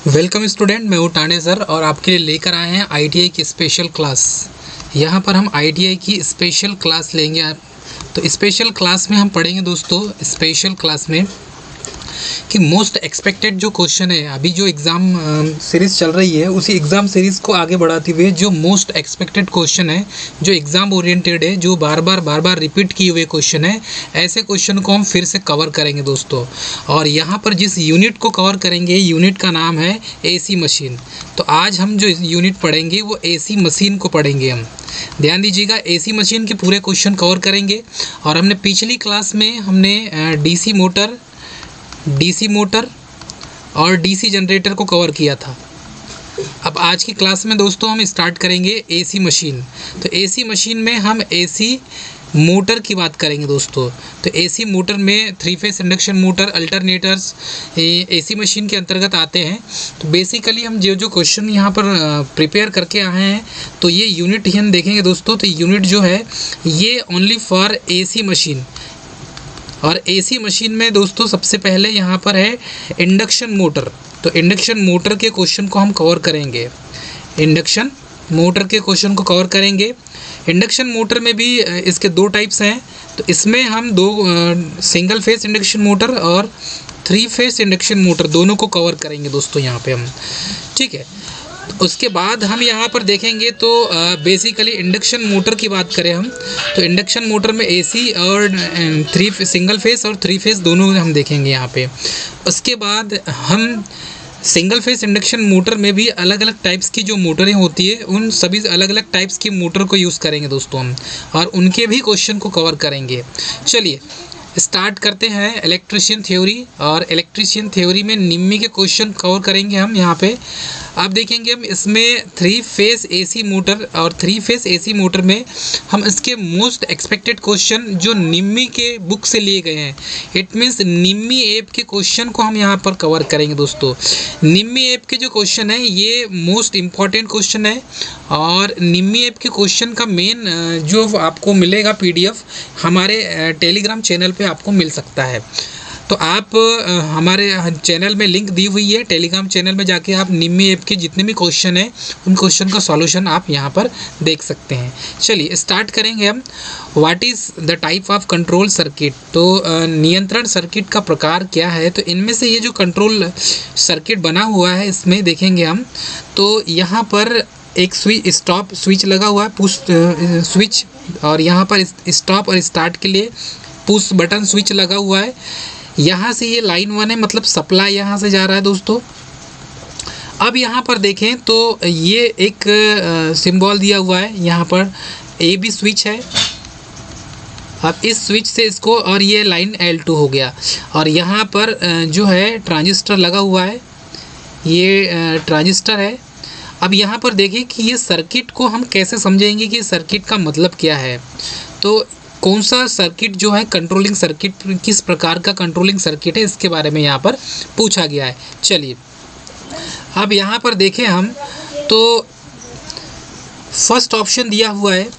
Welcome student, मैं हूँ टाणे sir और आपके लिए लेकर आए हैं आईटीआई की स्पेशल क्लास। यहाँ पर हम आईटीआई की स्पेशल क्लास लेंगे आप। तो स्पेशल क्लास में हम पढ़ेंगे दोस्तों, स्पेशल क्लास में कि मोस्ट एक्सपेक्टेड जो क्वेश्चन है, अभी जो एग्ज़ाम सीरीज़ चल रही है उसी एग्ज़ाम सीरीज़ को आगे बढ़ाते हुए जो मोस्ट एक्सपेक्टेड क्वेश्चन है, जो एग्ज़ाम ओरिएंटेड है, जो बार बार रिपीट किए हुए क्वेश्चन है, ऐसे क्वेश्चन को हम फिर से कवर करेंगे दोस्तों। और यहाँ पर जिस यूनिट को कवर करेंगे, यूनिट का नाम है एसी मशीन। तो आज हम जो यूनिट पढ़ेंगे वो एसी मशीन को पढ़ेंगे हम। ध्यान दीजिएगा, एसी मशीन के पूरे क्वेश्चन कवर करेंगे। और हमने पिछली क्लास में हमने डीसी मोटर और डीसी जनरेटर को कवर किया था। अब आज की क्लास में दोस्तों हम स्टार्ट करेंगे एसी मशीन। तो एसी मशीन में हम एसी मोटर की बात करेंगे दोस्तों। तो एसी मोटर में 3 face induction motor, alternators AC machine के अंतर्गत आते हैं। तो बेसिकली हम जो क्वेश्चन यहाँ पर प्रिपेयर करके आए हैं, तो ये यूनिट ही हम देखेंगे दोस्तों। तो यूनिट जो है ये ओनली फॉर एसी मशीन। और एसी मशीन में दोस्तों सबसे पहले यहाँ पर है इंडक्शन मोटर। तो इंडक्शन मोटर के क्वेश्चन को हम कवर करेंगे। इंडक्शन मोटर के क्वेश्चन को कवर करेंगे। इंडक्शन मोटर में भी इसके 2 टाइप्स हैं। तो इसमें हम 2 सिंगल फेस इंडक्शन मोटर और 3 फेस इंडक्शन मोटर दोनों को कवर करेंगे दोस्तों यहाँ पे हम। ठीक है, उसके बाद हम यहाँ पर देखेंगे तो बेसिकली इंडक्शन मोटर की बात करें हम, तो इंडक्शन मोटर में एसी और 3 सिंगल फेस और 3 फेस दोनों हम देखेंगे यहाँ पे। उसके बाद हम सिंगल फेस इंडक्शन मोटर में भी अलग अलग टाइप्स की जो मोटरें होती है, उन सभी अलग अलग टाइप्स की मोटर को यूज़ करेंगे दोस्तों हम, और उनके भी क्वेश्चन को कवर करेंगे। चलिए स्टार्ट करते हैं इलेक्ट्रिशियन थ्योरी। और इलेक्ट्रिशियन थ्योरी में निम्मी के क्वेश्चन कवर करेंगे हम यहाँ पे। अब देखेंगे हम इसमें 3 फेस एसी मोटर और 3 फेस एसी मोटर में हम इसके मोस्ट एक्सपेक्टेड क्वेश्चन जो निम्मी के बुक से लिए गए हैं, इट मीन्स निम्मी ऐप के क्वेश्चन को हम यहाँ पर कवर करेंगे दोस्तों। निम्मी ऐप के जो क्वेश्चन है ये मोस्ट इम्पॉर्टेंट क्वेश्चन है। और निम्मी ऐप के क्वेश्चन का मेन जो आपको मिलेगा पीडीएफ हमारे टेलीग्राम चैनल पे आपको मिल सकता है। तो आप हमारे चैनल में लिंक दी हुई है, टेलीग्राम चैनल में जाके आप निम्मी ऐप के जितने भी क्वेश्चन हैं उन क्वेश्चन का सॉल्यूशन आप यहाँ पर देख सकते हैं। चलिए स्टार्ट करेंगे हम। What is the type of control circuit. तो नियंत्रण सर्किट का प्रकार क्या है। तो इनमें से ये जो कंट्रोल सर्किट बना हुआ है इसमें देखेंगे हम, तो यहाँ पर एक स्टॉप स्विच लगा हुआ है, पुश स्विच, और यहाँ पर स्टॉप और स्टार्ट के लिए पुश बटन स्विच लगा हुआ है। यहाँ से ये लाइन 1 है, मतलब सप्लाई यहाँ से जा रहा है दोस्तों। अब यहाँ पर देखें तो ये एक सिंबल दिया हुआ है, यहाँ पर AB स्विच है। अब इस स्विच से इसको, और ये लाइन L2 हो गया। और यहाँ पर जो है ट्रांजिस्टर लगा हुआ है, ये ट्रांजिस्टर है। अब यहाँ पर देखें कि ये सर्किट को हम कैसे समझेंगे कि सर्किट का मतलब क्या है। तो कौन सा सर्किट जो है कंट्रोलिंग सर्किट, किस प्रकार का कंट्रोलिंग सर्किट है, इसके बारे में यहाँ पर पूछा गया है। चलिए अब यहाँ पर देखें हम, तो फर्स्ट ऑप्शन दिया हुआ है।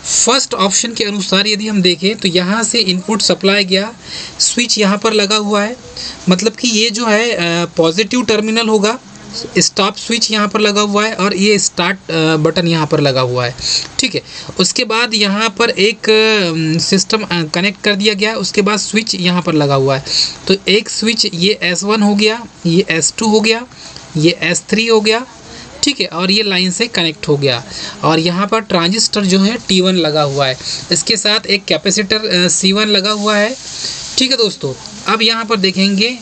फर्स्ट ऑप्शन के अनुसार यदि हम देखें तो यहाँ से इनपुट सप्लाई गया, स्विच यहाँ पर लगा हुआ है, मतलब कि ये जो है पॉजिटिव टर्मिनल होगा। स्टॉप स्विच यहाँ पर लगा हुआ है और ये स्टार्ट बटन यहाँ पर लगा हुआ है। ठीक है, उसके बाद यहाँ पर एक सिस्टम कनेक्ट कर दिया गया। उसके बाद स्विच यहाँ पर लगा हुआ है। तो एक स्विच ये S1 हो गया, ये S2 हो गया, ये S3 हो गया। ठीक है, और ये लाइन से कनेक्ट हो गया। और यहाँ पर ट्रांजिस्टर जो है T1 लगा हुआ है, इसके साथ एक कैपेसिटर C1 लगा हुआ है। ठीक है दोस्तों, अब यहाँ पर देखेंगे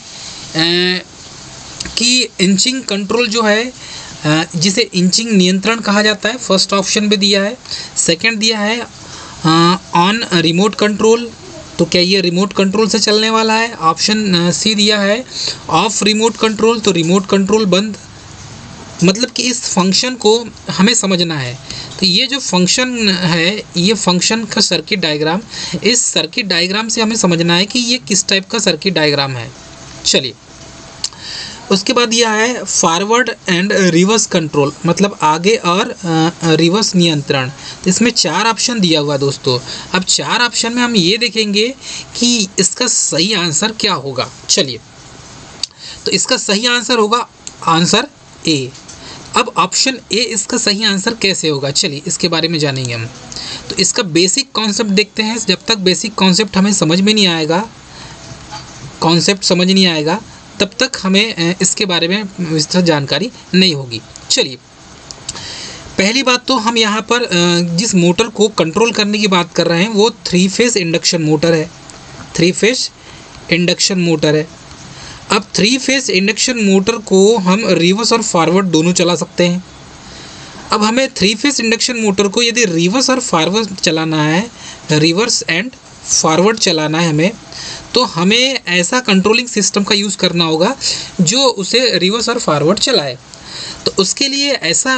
कि इंचिंग कंट्रोल जो है, जिसे इंचिंग नियंत्रण कहा जाता है, फर्स्ट ऑप्शन में दिया है। सेकंड दिया है ऑन रिमोट कंट्रोल। तो क्या ये रिमोट कंट्रोल से चलने वाला है। ऑप्शन सी दिया है ऑफ रिमोट कंट्रोल, तो रिमोट कंट्रोल बंद। मतलब कि इस फंक्शन को हमें समझना है। तो ये जो फंक्शन है, ये फंक्शन का सर्किट डायग्राम, इस सर्किट डायग्राम से हमें समझना है कि ये किस टाइप का सर्किट डायग्राम है। चलिए उसके बाद यह है फॉरवर्ड एंड रिवर्स कंट्रोल, मतलब आगे और रिवर्स नियंत्रण। तो इसमें 4 ऑप्शन दिया हुआ है दोस्तों। अब 4 ऑप्शन में हम ये देखेंगे कि इसका सही आंसर क्या होगा। चलिए, तो इसका सही आंसर होगा आंसर ए। अब ऑप्शन ए इसका सही आंसर कैसे होगा, चलिए इसके बारे में जानेंगे हम। तो इसका बेसिक कॉन्सेप्ट देखते हैं। जब तक बेसिक कॉन्सेप्ट हमें समझ में नहीं आएगा, तब तक हमें इसके बारे में विस्तृत जानकारी नहीं होगी। चलिए, पहली बात तो हम यहाँ पर जिस मोटर को कंट्रोल करने की बात कर रहे हैं वो 3 फेज इंडक्शन मोटर है। 3 फेज इंडक्शन मोटर है। अब 3 फेज इंडक्शन मोटर को हम रिवर्स और फॉरवर्ड दोनों चला सकते हैं। अब हमें 3 फेज इंडक्शन मोटर को यदि रिवर्स और फॉरवर्ड चलाना है, रिवर्स एंड फॉरवर्ड चलाना है हमें, तो हमें ऐसा कंट्रोलिंग सिस्टम का यूज़ करना होगा जो उसे रिवर्स और फॉरवर्ड चलाए। तो उसके लिए ऐसा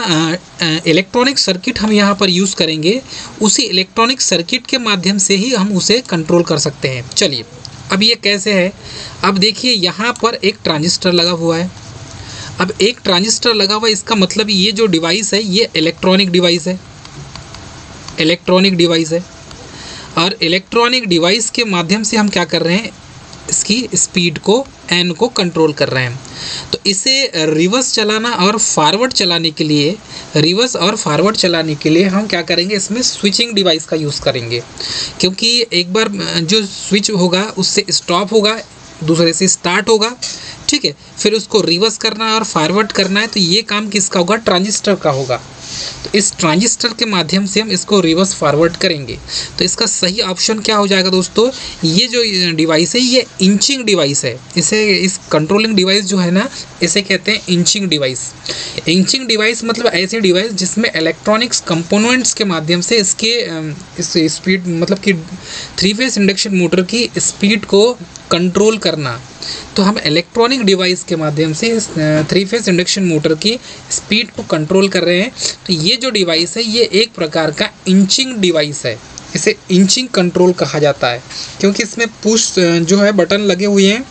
इलेक्ट्रॉनिक सर्किट हम यहाँ पर यूज़ करेंगे। उसी इलेक्ट्रॉनिक सर्किट के माध्यम से ही हम उसे कंट्रोल कर सकते हैं। चलिए, अब ये कैसे है, अब देखिए यहाँ पर एक ट्रांजिस्टर लगा हुआ है। अब एक ट्रांजिस्टर लगा हुआ है, इसका मतलब ये जो डिवाइस है ये इलेक्ट्रॉनिक डिवाइस है। और इलेक्ट्रॉनिक डिवाइस के माध्यम से हम क्या कर रहे हैं, इसकी स्पीड को एन को कंट्रोल कर रहे हैं। तो इसे रिवर्स चलाना और फॉरवर्ड चलाने के लिए हम क्या करेंगे, इसमें स्विचिंग डिवाइस का यूज़ करेंगे। क्योंकि एक बार जो स्विच होगा उससे स्टॉप होगा, दूसरे से स्टार्ट होगा, ठीक है, फिर उसको रिवर्स करना है और फॉरवर्ड करना है। तो ये काम किसका होगा, ट्रांजिस्टर का होगा। तो इस ट्रांजिस्टर के माध्यम से हम इसको रिवर्स फॉरवर्ड करेंगे। तो इसका सही ऑप्शन क्या हो जाएगा दोस्तों, ये जो डिवाइस है ये इंचिंग डिवाइस है। इस कंट्रोलिंग डिवाइस जो है ना, इसे कहते हैं इंचिंग डिवाइस। इंचिंग डिवाइस मतलब ऐसी डिवाइस जिसमें इलेक्ट्रॉनिक्स कंपोनेंट्स के माध्यम से इस स्पीड मतलब कि 3 फेज इंडक्शन मोटर की स्पीड को कंट्रोल करना। तो हम इलेक्ट्रॉनिक डिवाइस के माध्यम से 3 फेज इंडक्शन मोटर की स्पीड को कंट्रोल कर रहे हैं। तो ये जो डिवाइस है ये एक प्रकार का इंचिंग डिवाइस है। इसे इंचिंग कंट्रोल कहा जाता है क्योंकि इसमें पुश जो है बटन लगे हुए हैं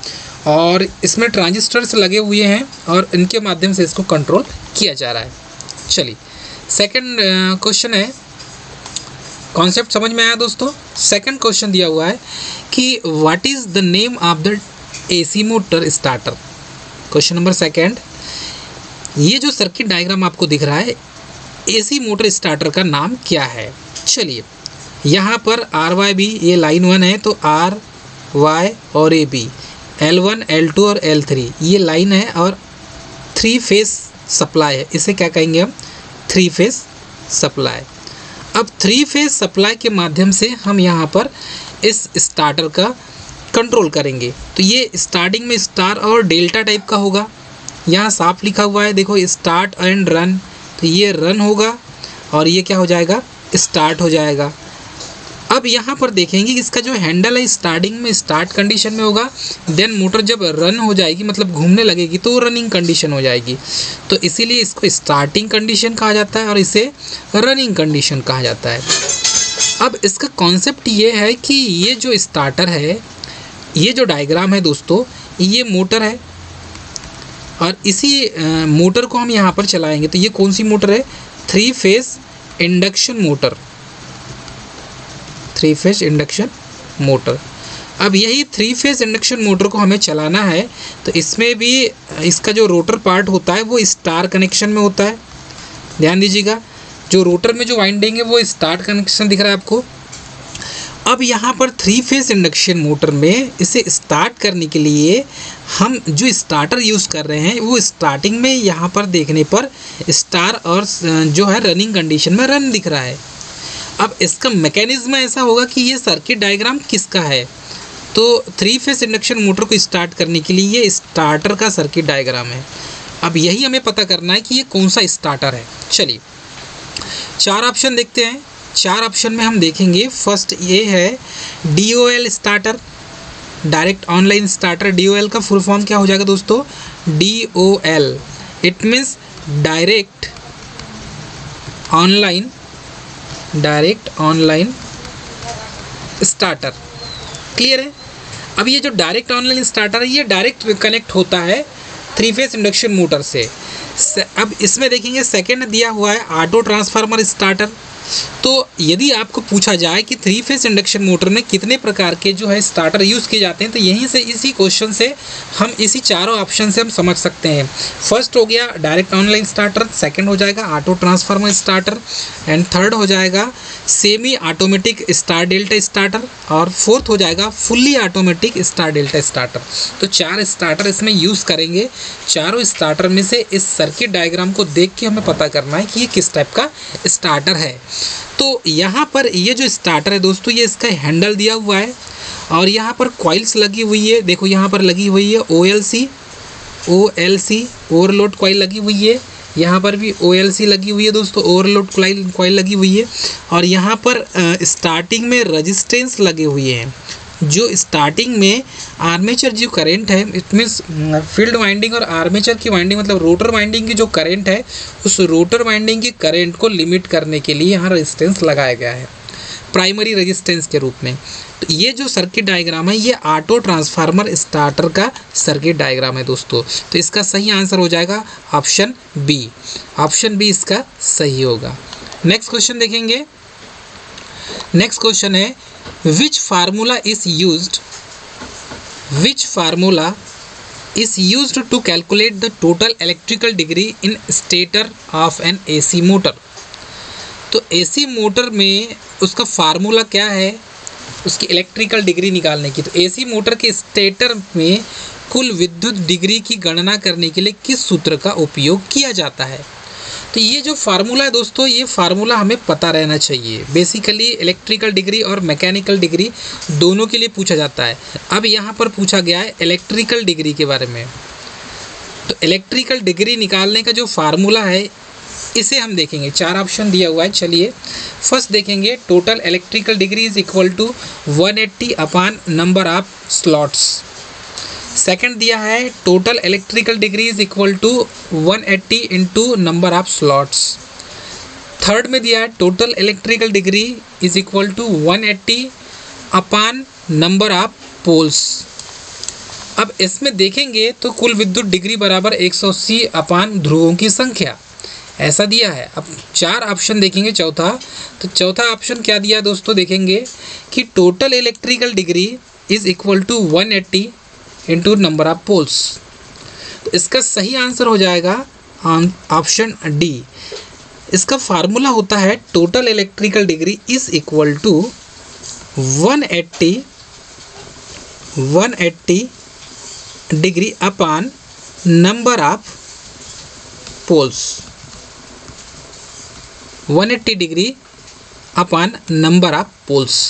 और इसमें ट्रांजिस्टर्स लगे हुए हैं और इनके माध्यम से इसको कंट्रोल किया जा रहा है। चलिए, सेकंड क्वेश्चन है, कॉन्सेप्ट समझ में आया दोस्तों। सेकंड क्वेश्चन दिया हुआ है कि what is the name of the AC motor starter. Question number second, ये जो सर्किट डायग्राम आपको दिख रहा है एसी मोटर स्टार्टर का नाम क्या है। चलिए, यहाँ पर RYB ये लाइन 1 है तो RY और AB, L1 L2 और L3 ये लाइन है और 3 फेज सप्लाई है। इसे क्या कहेंगे हम, 3 फेज सप्लाई। अब 3 फेज सप्लाई के माध्यम से हम यहाँ पर इस स्टार्टर का कंट्रोल करेंगे। तो ये स्टार्टिंग में स्टार और डेल्टा टाइप का होगा। यहाँ साफ लिखा हुआ है, देखो स्टार्ट एंड रन। तो ये रन होगा और ये क्या हो जाएगा, स्टार्ट हो जाएगा। अब यहाँ पर देखेंगे कि इसका जो हैंडल है स्टार्टिंग में स्टार्ट कंडीशन में होगा, देन मोटर जब रन हो जाएगी मतलब घूमने लगेगी तो रनिंग कंडीशन हो जाएगी। तो इसीलिए इसको स्टार्टिंग कंडीशन कहा जाता है और इसे रनिंग कंडीशन कहा जाता है। अब इसका कॉन्सेप्ट ये है कि ये जो स्टार्टर है, ये जो डायग्राम है दोस्तों, ये मोटर है और इसी मोटर को हम यहाँ पर चलाएंगे। तो ये कौन सी मोटर है, 3 phase induction motor, 3 phase induction motor. अब यही 3 फेज इंडक्शन मोटर को हमें चलाना है तो इसमें भी इसका जो रोटर पार्ट होता है वो स्टार कनेक्शन में होता है। ध्यान दीजिएगा, जो रोटर में जो वाइंडिंग है वो स्टार कनेक्शन दिख रहा है आपको। अब यहाँ पर 3 फेज इंडक्शन मोटर में इसे स्टार्ट करने के लिए हम जो स्टार्टर यूज़ कर रहे हैं वो स्टार्टिंग में यहाँ पर देखने पर स्टार और जो है रनिंग कंडीशन में रन दिख रहा है। अब इसका मैकेनिज्म ऐसा होगा कि ये सर्किट डायग्राम किसका है, तो 3 फेज इंडक्शन मोटर को स्टार्ट करने के लिए ये स्टार्टर का सर्किट डायग्राम है। अब यही हमें पता करना है कि ये कौन सा स्टार्टर है। चलिए, 4 ऑप्शन देखते हैं। 4 ऑप्शन में हम देखेंगे, फर्स्ट ये है DOL starter, direct online starter. DOL का फुल फॉर्म क्या हो जाएगा दोस्तों, DOL it means direct online starter. Clear है। अब ये जो डायरेक्ट ऑनलाइन स्टार्टर है ये डायरेक्ट कनेक्ट होता है 3 फेज इंडक्शन मोटर से। अब इसमें देखेंगे सेकंड दिया हुआ है ऑटो ट्रांसफार्मर स्टार्टर। तो यदि आपको पूछा जाए कि 3 फेस इंडक्शन मोटर में कितने प्रकार के जो है स्टार्टर यूज़ किए जाते हैं, तो यहीं से इसी क्वेश्चन से हम इसी चारों ऑप्शन से हम समझ सकते हैं। फर्स्ट हो गया डायरेक्ट ऑनलाइन स्टार्टर, सेकंड हो जाएगा auto transformer starter, and third हो जाएगा semi automatic star delta starter, और फोर्थ हो जाएगा fully automatic star delta starter. तो 4 स्टार्टर इसमें यूज़ करेंगे। चारों स्टार्टर में से इस सर्किट डायग्राम को देख के हमें पता करना है कि ये किस टाइप का स्टार्टर है। तो यहाँ पर ये जो स्टार्टर है दोस्तों, ये इसका हैंडल दिया हुआ है और यहाँ पर कॉइल्स लगी हुई है। देखो यहाँ पर लगी हुई है OLC ओवरलोड कॉइल लगी हुई है। यहाँ पर भी OLC लगी हुई है दोस्तों, ओवरलोड कॉइल लगी हुई है। और यहाँ पर स्टार्टिंग में रेजिस्टेंस लगे हुए हैं। जो स्टार्टिंग में आर्मेचर जो करंट है, इट मीन्स फील्ड वाइंडिंग और आर्मेचर की वाइंडिंग मतलब रोटर वाइंडिंग की जो करंट है, उस रोटर वाइंडिंग की करंट को लिमिट करने के लिए यहाँ रेजिस्टेंस लगाया गया है प्राइमरी रेजिस्टेंस के रूप में। तो ये जो सर्किट डायग्राम है, ये ऑटो ट्रांसफार्मर स्टार्टर का सर्किट डायग्राम है दोस्तों। तो इसका सही आंसर हो जाएगा ऑप्शन बी। ऑप्शन बी इसका सही होगा। नेक्स्ट क्वेश्चन देखेंगे। नेक्स्ट क्वेश्चन है which formula is used to calculate the total electrical degree in stator of an AC motor। तो AC मोटर में उसका फार्मूला क्या है उसकी इलेक्ट्रिकल डिग्री निकालने की। तो AC मोटर के स्टेटर में कुल विद्युत डिग्री की गणना करने के लिए किस सूत्र का उपयोग किया जाता है। तो ये जो फार्मूला है दोस्तों, ये फार्मूला हमें पता रहना चाहिए। बेसिकली इलेक्ट्रिकल डिग्री और मैकेनिकल डिग्री दोनों के लिए पूछा जाता है। अब यहाँ पर पूछा गया है इलेक्ट्रिकल डिग्री के बारे में। तो इलेक्ट्रिकल डिग्री निकालने का जो फार्मूला है, इसे हम देखेंगे। 4 ऑप्शन दिया हुआ है। चलिए फर्स्ट देखेंगे, total electrical degree is equal to 180 upon number of slots. Second दिया है total electrical degree is equal to 180 into number of slots. Third में दिया है total electrical degree is equal to 180 upon number of poles. अब इसमें देखेंगे तो कुल विद्युत डिग्री बराबर 180 अपॉन ध्रुवों की संख्या, ऐसा दिया है। अब 4 ऑप्शन देखेंगे। चौथा, तो चौथा ऑप्शन क्या दिया दोस्तों, देखेंगे कि total electrical degree is equal to 180 into number of poles. तो इसका सही आंसर हो जाएगा ऑप्शन डी। इसका फार्मूला होता है total electrical degree is equal to 180 degree upon number of poles. 180 degree upon number of poles.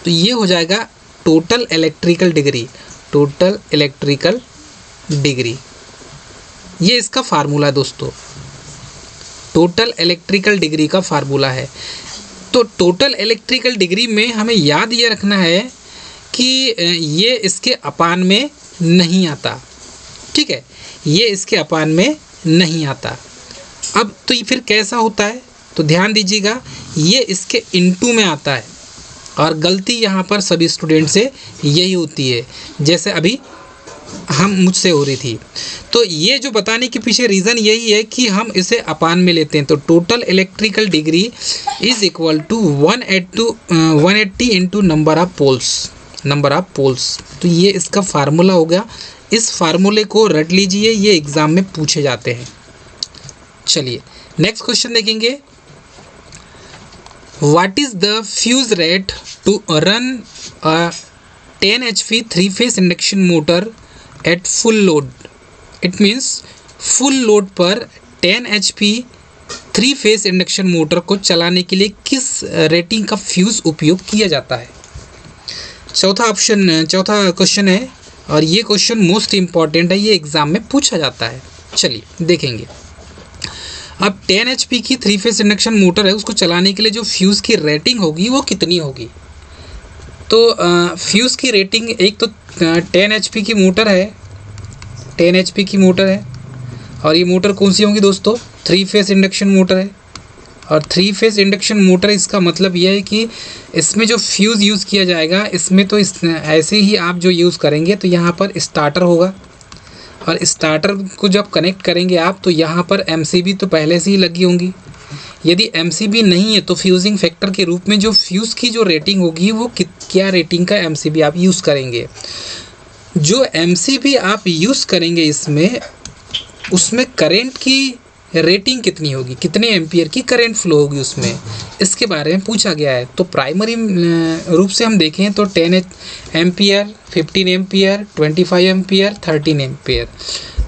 तो ये हो जाएगा total electrical degree. Total electrical degree, ये इसका फार्मूला है दोस्तों। टोटल इलेक्ट्रिकल डिग्री का फार्मूला है। तो टोटल इलेक्ट्रिकल डिग्री में हमें याद ये रखना है कि ये इसके अपान में नहीं आता। ठीक है, ये इसके अपान में नहीं आता। अब तो ये फिर कैसा होता है, तो ध्यान दीजिएगा, ये इसके इनटू में आता है। और गलती यहाँ पर सभी स्टूडेंट से यही होती है, जैसे अभी मुझसे हो रही थी। तो ये जो बताने के पीछे रीज़न यही है कि हम इसे अपान में लेते हैं। तो total electrical degree is equal to 180 into number of poles. तो ये इसका फार्मूला हो गया। इस फार्मूले को रट लीजिए, ये एग्ज़ाम में पूछे जाते हैं। चलिए नेक्स्ट क्वेश्चन देखेंगे। What is the fuse rate to run a 10 HP 3-phase induction motor at full load? It means full load पर 10 HP 3-phase इंडक्शन मोटर को चलाने के लिए किस रेटिंग का फ्यूज़ उपयोग किया जाता है। चौथा क्वेश्चन है और ये क्वेश्चन मोस्ट इम्पॉर्टेंट है, ये एग्ज़ाम में पूछा जाता है। चलिए देखेंगे। अब 10 HP की 3-फेस इंडक्शन मोटर है, उसको चलाने के लिए जो फ्यूज़ की रेटिंग होगी वो कितनी होगी। तो फ्यूज़ की रेटिंग, एक तो 10 HP की मोटर है, 10 HP की मोटर है। और ये मोटर कौन सी होगी दोस्तों, 3-फेस इंडक्शन मोटर है। और 3-फेस इंडक्शन मोटर, इसका मतलब यह है कि इसमें जो फ्यूज़ यूज़ किया जाएगा, इसमें तो ऐसे ही आप जो यूज़ करेंगे तो यहाँ पर स्टार्टर होगा। और स्टार्टर को जब कनेक्ट करेंगे आप, तो यहाँ पर MCB तो पहले से ही लगी होंगी। यदि MCB नहीं है तो फ्यूजिंग फैक्टर के रूप में जो फ्यूज़ की जो रेटिंग होगी वो क्या रेटिंग का MCB आप यूज़ करेंगे। जो MCB आप यूज़ करेंगे इसमें, उसमें करंट की रेटिंग कितनी होगी, कितने एम्पियर की करंट फ्लो होगी उसमें, इसके बारे में पूछा गया है। तो प्राइमरी रूप से हम देखें तो 10 एम्पियर, 15 एम्पियर, 25 एम्पियर, 13 एम्पियर।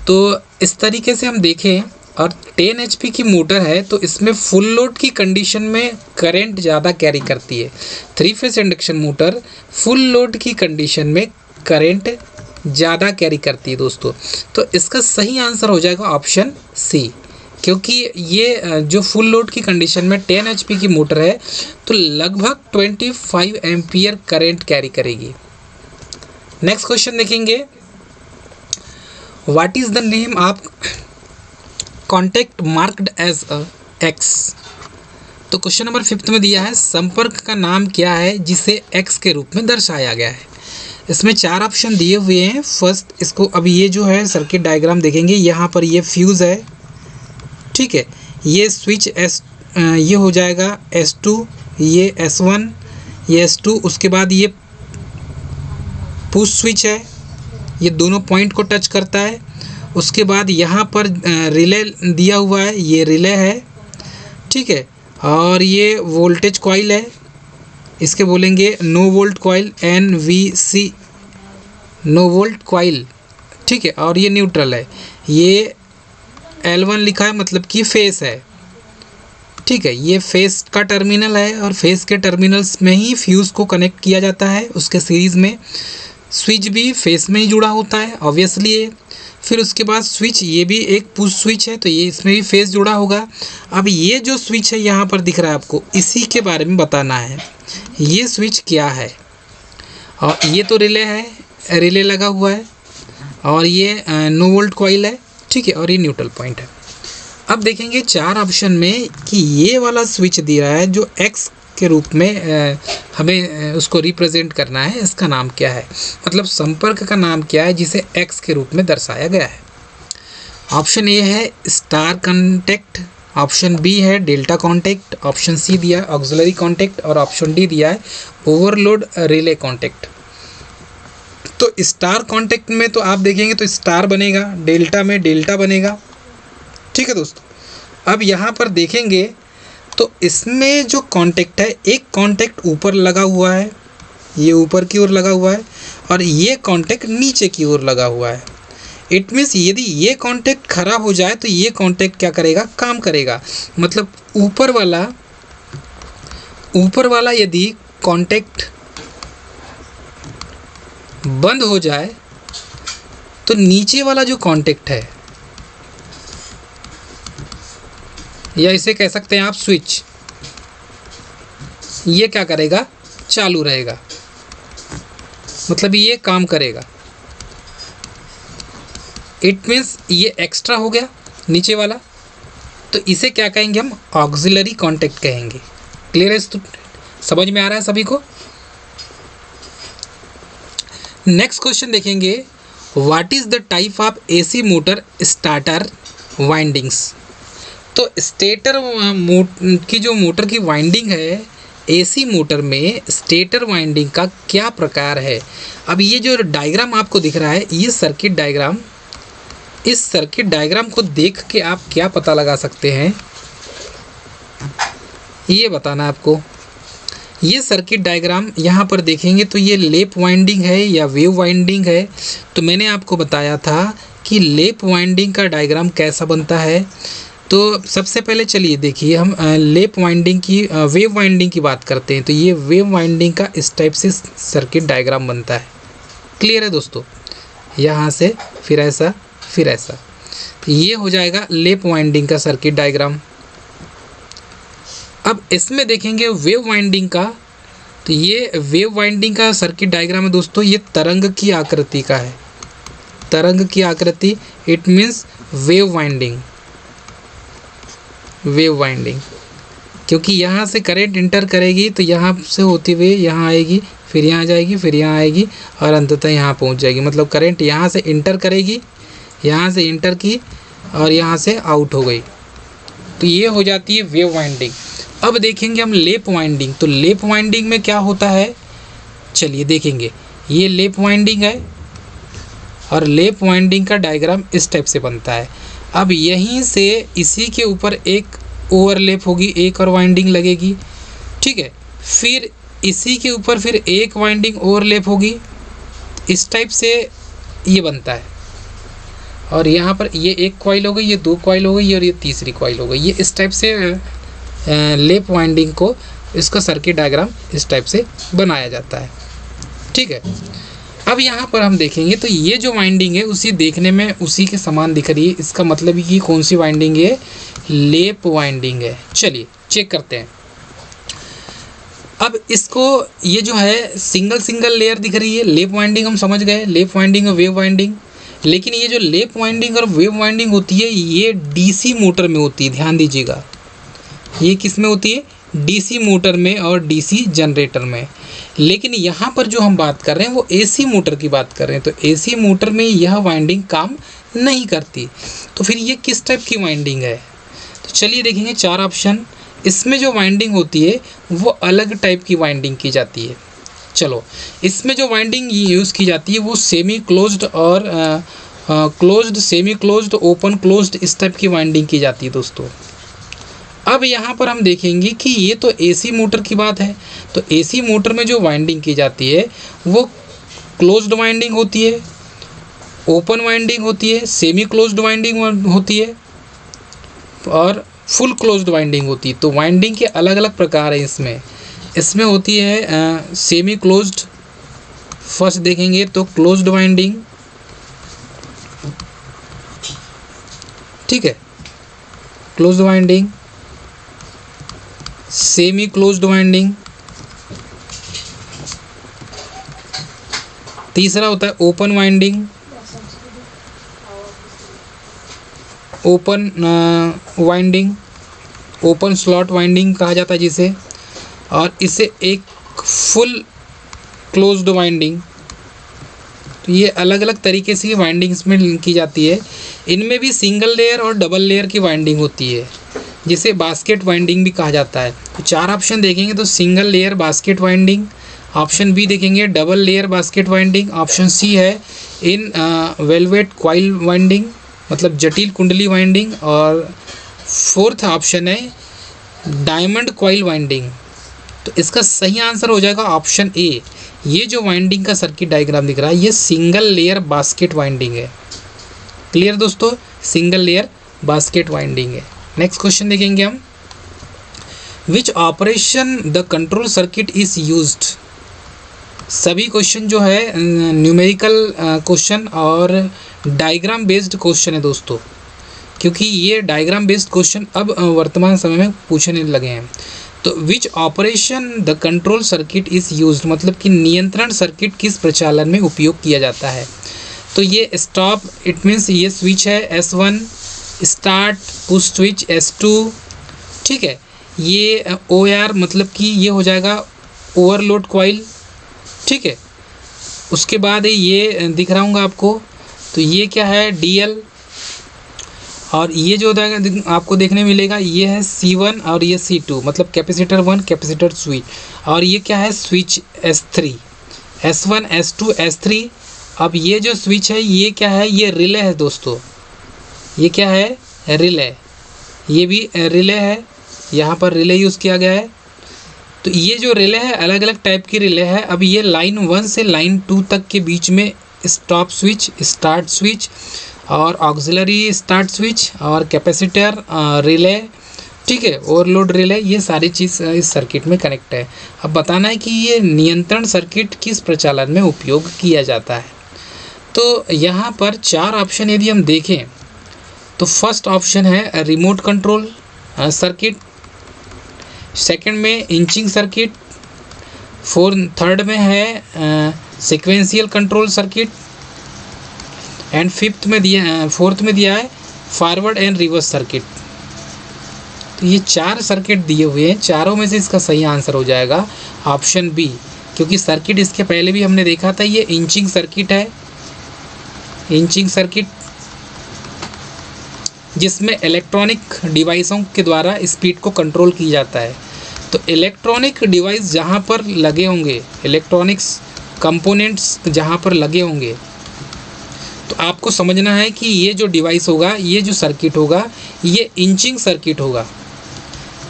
तो इस तरीके से हम देखें, और 10 HP की मोटर है तो इसमें फुल लोड की कंडीशन में करंट ज़्यादा कैरी करती है। 3 phase induction motor full load की कंडीशन में करंट ज़्यादा कैरी करती है दोस्तों। तो इसका सही आंसर हो जाएगा ऑप्शन सी, क्योंकि ये जो फुल लोड की कंडीशन में 10 HP की मोटर है तो लगभग 25 एम्पियर करंट कैरी करेगी। नेक्स्ट क्वेश्चन देखेंगे, what is the name of contact marked as a X. तो क्वेश्चन नंबर 5 में दिया है, संपर्क का नाम क्या है जिसे एक्स के रूप में दर्शाया गया है। इसमें 4 ऑप्शन दिए हुए हैं। फर्स्ट, इसको अभी ये जो है सर्किट डायग्राम देखेंगे, यहाँ पर ये फ्यूज़ है, ठीक है, ये स्विच ये हो जाएगा S2, ये S1, ये S2, उसके बाद ये पुश स्विच है, ये दोनों पॉइंट को टच करता है। उसके बाद यहाँ पर रिले दिया हुआ है, ये रिले है, ठीक है, और ये वोल्टेज कॉइल है, इसके बोलेंगे no volt coil, NVC, no volt coil, ठीक है, और ये न्यूट्रल है, ये L1 लिखा है मतलब कि फेस है, ठीक है, ये फेस का टर्मिनल है और फेस के टर्मिनल्स में ही फ्यूज़ को कनेक्ट किया जाता है उसके सीरीज़ में। स्विच भी फेस में ही जुड़ा होता है ऑब्वियसली है। फिर उसके बाद स्विच, ये भी एक पुश स्विच है तो ये इसमें भी फेस जुड़ा होगा। अब ये जो स्विच है यहाँ पर दिख रहा है आपको, इसी के बारे में बताना है, ये स्विच क्या है। और ये तो रिले है, रिले लगा हुआ है, और ये नो वोल्ट कॉइल है, ठीक है, और ये न्यूट्रल पॉइंट है। अब देखेंगे 4 ऑप्शन में कि ये वाला स्विच दिया है जो एक्स के रूप में हमें उसको रिप्रेजेंट करना है, इसका नाम क्या है, मतलब संपर्क का नाम क्या है जिसे एक्स के रूप में दर्शाया गया है। ऑप्शन ए है स्टार कॉन्टैक्ट, ऑप्शन बी है डेल्टा कॉन्टैक्ट, ऑप्शन सी दिया ऑक्सिलरी कॉन्टैक्ट, और ऑप्शन डी दिया है ओवरलोड रिले कॉन्टैक्ट। तो स्टार कॉन्टैक्ट में तो आप देखेंगे तो स्टार बनेगा, डेल्टा में डेल्टा बनेगा, ठीक है दोस्तों। अब यहाँ पर देखेंगे तो इसमें जो कॉन्टैक्ट है, एक कॉन्टैक्ट ऊपर लगा हुआ है, ये ऊपर की ओर लगा हुआ है, और ये कॉन्टैक्ट नीचे की ओर लगा हुआ है। इट मीन्स यदि ये कॉन्टैक्ट खराब हो जाए तो ये कॉन्टैक्ट क्या करेगा, काम करेगा। मतलब ऊपर वाला यदि कॉन्टैक्ट बंद हो जाए तो नीचे वाला जो कॉन्टैक्ट है, या इसे कह सकते हैं आप स्विच, ये क्या करेगा, चालू रहेगा, मतलब ये काम करेगा। इट मीन्स ये एक्स्ट्रा हो गया नीचे वाला, तो इसे क्या कहेंगे हम, ऑक्सिलरी कॉन्टैक्ट कहेंगे। क्लियर है, समझ में आ रहा है सभी को। नेक्स्ट क्वेश्चन देखेंगे, what is the type of AC motor starter windings. तो स्टेटर की जो मोटर की वाइंडिंग है, AC मोटर में स्टेटर वाइंडिंग का क्या प्रकार है। अब ये जो डायग्राम आपको दिख रहा है, ये सर्किट डायग्राम, इस सर्किट डायग्राम को देख के आप क्या पता लगा सकते हैं, ये बताना आपको। ये सर्किट डायग्राम यहाँ पर देखेंगे तो ये लेप वाइंडिंग है या वेव वाइंडिंग है। तो मैंने आपको बताया था कि लेप वाइंडिंग का डायग्राम कैसा बनता है। तो सबसे पहले चलिए देखिए, हम लेप वाइंडिंग की वेव वाइंडिंग की बात करते हैं। तो ये वेव वाइंडिंग का इस टाइप से सर्किट डायग्राम बनता है। क्लियर है दोस्तों, यहाँ से फिर ऐसा फिर ऐसा, ये हो जाएगा लेप वाइंडिंग का सर्किट डायग्राम। अब इसमें देखेंगे वेव वाइंडिंग का, तो ये वेव वाइंडिंग का सर्किट डायग्राम है दोस्तों, ये तरंग की आकृति का है, तरंग की आकृति। It means wave winding, wave winding, क्योंकि यहाँ से करंट इंटर करेगी तो यहाँ से होती हुई यहाँ आएगी, फिर यहाँ जाएगी, फिर यहाँ आएगी और अंततः यहाँ पहुँच जाएगी। मतलब करंट यहाँ से इंटर करेगी, यहाँ से इंटर की और यहाँ से आउट हो गई। तो ये हो जाती है वेव वाइंडिंग। अब देखेंगे हम लेप वाइंडिंग। तो लेप वाइंडिंग में क्या होता है, चलिए देखेंगे। ये लेप वाइंडिंग है और लेप वाइंडिंग का डायग्राम इस टाइप से बनता है। अब यहीं से इसी के ऊपर एक ओवरलेप होगी, एक और वाइंडिंग लगेगी, ठीक है। फिर इसी के ऊपर फिर एक वाइंडिंग ओवरलेप होगी, इस टाइप से ये बनता है। और यहाँ पर ये एक कॉइल हो गई, ये दो कॉइल हो गई और ये तीसरी कॉइल हो गई। ये इस टाइप से लेप वाइंडिंग को, इसका सर्किट डायग्राम इस टाइप से बनाया जाता है, ठीक है। अब यहाँ पर हम देखेंगे तो ये जो वाइंडिंग है उसी देखने में उसी के समान दिख रही है। इसका मतलब ये कौन सी वाइंडिंग है, लेप वाइंडिंग है। चलिए चेक करते हैं। अब इसको ये जो है सिंगल लेयर दिख रही है, लेप वाइंडिंग हम समझ गए, लेप वाइंडिंग और वेव वाइंडिंग। लेकिन ये जो लेप वाइंडिंग और वेव वाइंडिंग होती है ये डीसी मोटर में होती है, ध्यान दीजिएगा। ये किस में होती है, डीसी मोटर में और डीसी जनरेटर में। लेकिन यहाँ पर जो हम बात कर रहे हैं वो एसी मोटर की बात कर रहे हैं। तो एसी मोटर में यह वाइंडिंग काम नहीं करती। तो फिर ये किस टाइप की वाइंडिंग है, तो चलिए देखेंगे 4 ऑप्शन। इसमें जो वाइंडिंग होती है वो अलग टाइप की वाइंडिंग की जाती है। चलो, इसमें जो वाइंडिंग यूज़ की जाती है वो सेमी क्लोज्ड और closed, semi closed, open closed, इस टाइप की वाइंडिंग की जाती है दोस्तों। अब यहाँ पर हम देखेंगे कि ये तो एसी मोटर की बात है। तो एसी मोटर में जो वाइंडिंग की जाती है वो क्लोज्ड वाइंडिंग होती है, ओपन वाइंडिंग होती है, सेमी क्लोज्ड वाइंडिंग होती है और फुल क्लोज्ड वाइंडिंग होती है। तो वाइंडिंग के अलग अलग प्रकार हैं इसमें होती है सेमी क्लोज्ड। फर्स्ट देखेंगे तो क्लोज्ड वाइंडिंग, ठीक है, closed winding, semi closed winding. तीसरा होता है open winding, open winding, open slot winding कहा जाता है जिसे, और इसे एक फुल क्लोज्ड वाइंडिंग। तो ये अलग अलग तरीके से वाइंडिंग इसमें की जाती है। इनमें भी सिंगल लेयर और डबल लेयर की वाइंडिंग होती है जिसे बास्केट वाइंडिंग भी कहा जाता है। तो 4 ऑप्शन देखेंगे तो single layer basket winding, option B देखेंगे double layer basket winding, option C है इन वेलवेट क्वाइल वाइंडिंग मतलब जटिल कुंडली वाइंडिंग, और फोर्थ ऑप्शन है डायमंड क्वाइल वाइंडिंग। तो इसका सही आंसर हो जाएगा ऑप्शन ए। ये जो वाइंडिंग का सर्किट डायग्राम दिख रहा है ये सिंगल लेयर बास्केट वाइंडिंग है। क्लियर दोस्तों, सिंगल लेयर बास्केट वाइंडिंग है। नेक्स्ट क्वेश्चन देखेंगे हम, which operation the control circuit is used. सभी क्वेश्चन जो है न्यूमेरिकल क्वेश्चन और डायग्राम बेस्ड क्वेश्चन है दोस्तों, क्योंकि ये डायग्राम बेस्ड क्वेश्चन अब वर्तमान समय में पूछने लगे हैं। तो which operation the control circuit is used मतलब कि नियंत्रण सर्किट किस प्रचालन में उपयोग किया जाता है। तो ये स्टॉप, इट मीन्स ये स्विच है S1, start push switch S2, ठीक है। ये OR मतलब कि ये हो जाएगा ओवरलोड कॉइल, ठीक है। उसके बाद ये दिख रहा हूँगा आपको, तो ये क्या है DL, और ये जो आपको देखने मिलेगा ये है C1 और ये C2 मतलब कैपेसिटर 1 कैपेसिटर स्विच, और ये क्या है switch S3, S1 S2 S3। अब ये जो स्विच है ये क्या है, ये रिले है दोस्तों, ये क्या है रिले, ये भी रिले है, यहाँ पर रिले यूज़ किया गया है। तो ये जो रिले है अलग अलग टाइप की रिले है। अब ये लाइन 1 से लाइन 2 तक के बीच में स्टॉप स्विच, स्टार्ट स्विच और ऑक्सिलरी स्टार्ट स्विच और कैपेसिटर रिले, ठीक है, ओवरलोड रिले, ये सारी चीज़ इस सर्किट में कनेक्ट है। अब बताना है कि ये नियंत्रण सर्किट किस प्रचालन में उपयोग किया जाता है। तो यहाँ पर 4 ऑप्शन यदि हम देखें तो फर्स्ट ऑप्शन है रिमोट कंट्रोल सर्किट, सेकंड में इंचिंग सर्किट, थर्ड में है sequential control circuit, and fourth में दिया है फॉरवर्ड एंड रिवर्स सर्किट। तो ये 4 सर्किट दिए हुए हैं, चारों में से इसका सही आंसर हो जाएगा ऑप्शन बी, क्योंकि सर्किट इसके पहले भी हमने देखा था, ये इंचिंग सर्किट है, इंचिंग सर्किट, जिसमें इलेक्ट्रॉनिक डिवाइसों के द्वारा स्पीड को कंट्रोल किया जाता है। तो इलेक्ट्रॉनिक डिवाइस जहाँ पर लगे होंगे, इलेक्ट्रॉनिक्स कंपोनेंट्स जहाँ पर लगे होंगे, तो आपको समझना है कि ये जो डिवाइस होगा, ये जो सर्किट होगा, ये इंचिंग सर्किट होगा।